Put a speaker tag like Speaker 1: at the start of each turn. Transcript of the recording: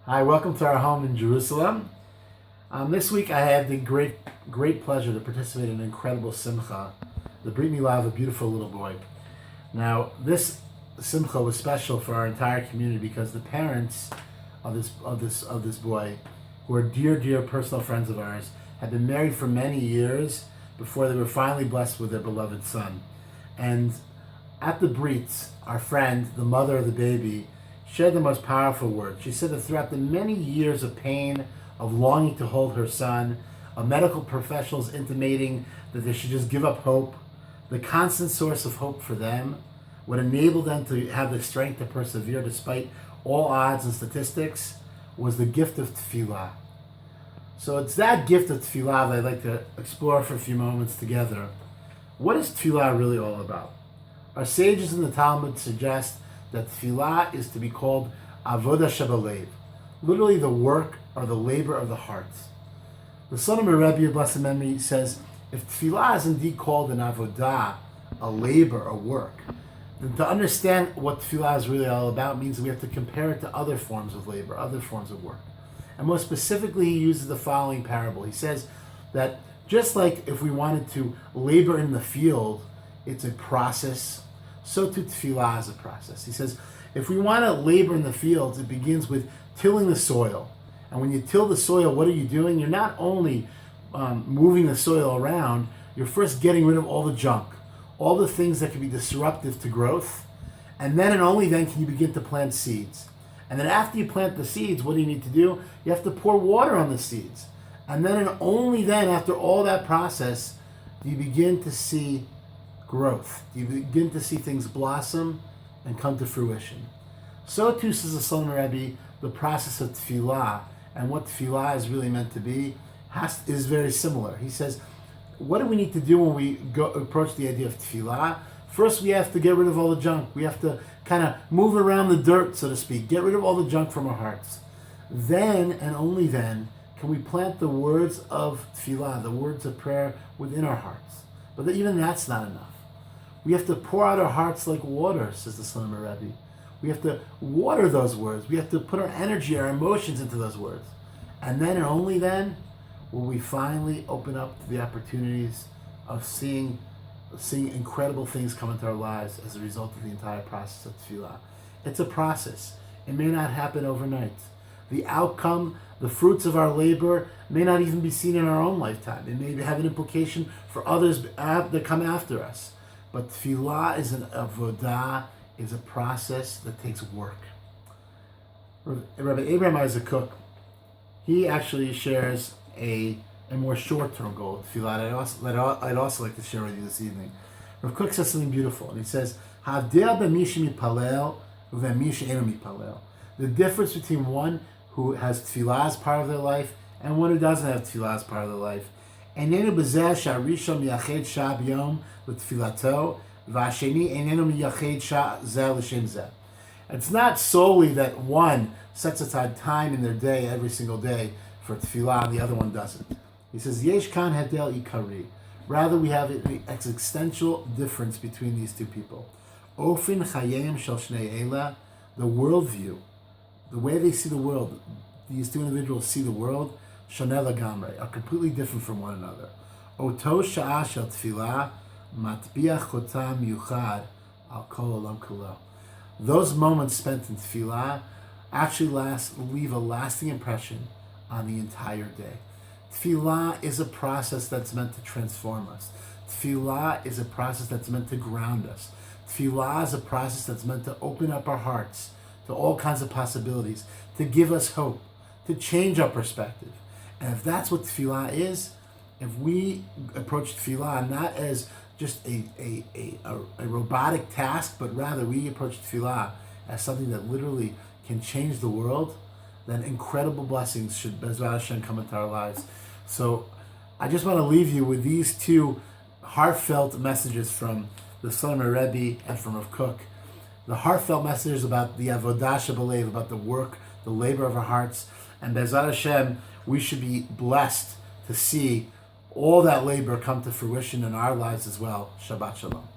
Speaker 1: Hi, welcome to our home in Jerusalem. This week I had the great pleasure to participate in an incredible simcha, the Brit Milah of a beautiful little boy. Now, this simcha was special for our entire community because the parents of this boy, who are dear personal friends of ours, had been married for many years before they were finally blessed with their beloved son. And at the Brit, our friend, the mother of the baby, shared the most powerful words. She said that throughout the many years of pain, of longing to hold her son, of medical professionals intimating that they should just give up hope, the constant source of hope for them, what enabled them to have the strength to persevere despite all odds and statistics, was the gift of Tefila. So it's that gift of Tefila that I'd like to explore for a few moments together. What is Tefila really all about? Our sages in the Talmud suggest that Tefillah is to be called avodah shebalev, literally the work or the labor of the heart. The son of Rabbi, blessed memory, says, if Tefillah is indeed called an avodah, a labor, a work, then to understand what Tefillah is really all about means we have to compare it to other forms of labor, other forms of work. And more specifically, he uses the following parable. He says that just like if we wanted to labor in the field, it's a process, so too Tefillah is a process. He says, if we want to labor in the fields, it begins with tilling the soil. And when you till the soil, what are you doing? You're not only moving the soil around, you're first getting rid of all the junk, all the things that can be disruptive to growth. And then and only then can you begin to plant seeds. And then after you plant the seeds, what do you need to do? You have to pour water on the seeds. And then and only then, after all that process, do you begin to see growth. You begin to see things blossom and come to fruition. So too, says the son of Rabbi, the process of Tefillah and what Tefillah is really meant to be is very similar. He says, what do we need to do when we approach the idea of Tefillah? First, we have to get rid of all the junk. We have to kind of move around the dirt, so to speak, get rid of all the junk from our hearts. Then, and only then, can we plant the words of Tefillah, the words of prayer within our hearts. But even that's not enough. We have to pour out our hearts like water, says the son of Rabbi. We have to water those words. We have to put our energy, our emotions into those words. And then and only then will we finally open up to the opportunities of seeing incredible things come into our lives as a result of the entire process of Tefillah. It's a process. It may not happen overnight. The outcome, the fruits of our labor may not even be seen in our own lifetime. It may have an implication for others that come after us. But Tefillah is an avodah, is a process that takes work. Rabbi Abraham Isaac Cook, he actually shares a more short-term goal of Tefillah that I'd also like to share with you this evening. Rabbi Cook says something beautiful, and he says, "Havdil b'mish mipalel u'v'mish eno mipalel." The difference between one who has Tefillah as part of their life and one who doesn't have Tefillah as part of their life. Einenu b'zeh sha'rishon miyached shah b'yom l'tefilato, v'asheni einenu miyached shah zeh l'shem zeh. It's not solely that one sets aside time in their day, every single day, for Tefillah, and the other one doesn't. He says, Yesh kan hedel ikari. Rather, we have an existential difference between these two people. Ofin chayim shel shnei ela, the worldview, the way they see the world, these two individuals see the world, shoneh lagamrei, are completely different from one another. Oto sha'ah shel tefillah matbiach chotam yuchad al kol olam kulo. Those moments spent in tefillah actually leave a lasting impression on the entire day. Tefillah is a process that's meant to transform us. Tefillah is a process that's meant to ground us. Tefillah is a process that's meant to open up our hearts to all kinds of possibilities, to give us hope, to change our perspective. And if that's what Tefillah is, if we approach Tefillah not as just a robotic task, but rather we approach Tefillah as something that literally can change the world, then incredible blessings should Bezrat Hashem come into our lives. So I just want to leave you with these two heartfelt messages from the son of Rabbi and from Rav Cook. The heartfelt messages about the avodah shebalev, about the work, the labor of our hearts, and Bezrat Hashem, we should be blessed to see all that labor come to fruition in our lives as well. Shabbat Shalom.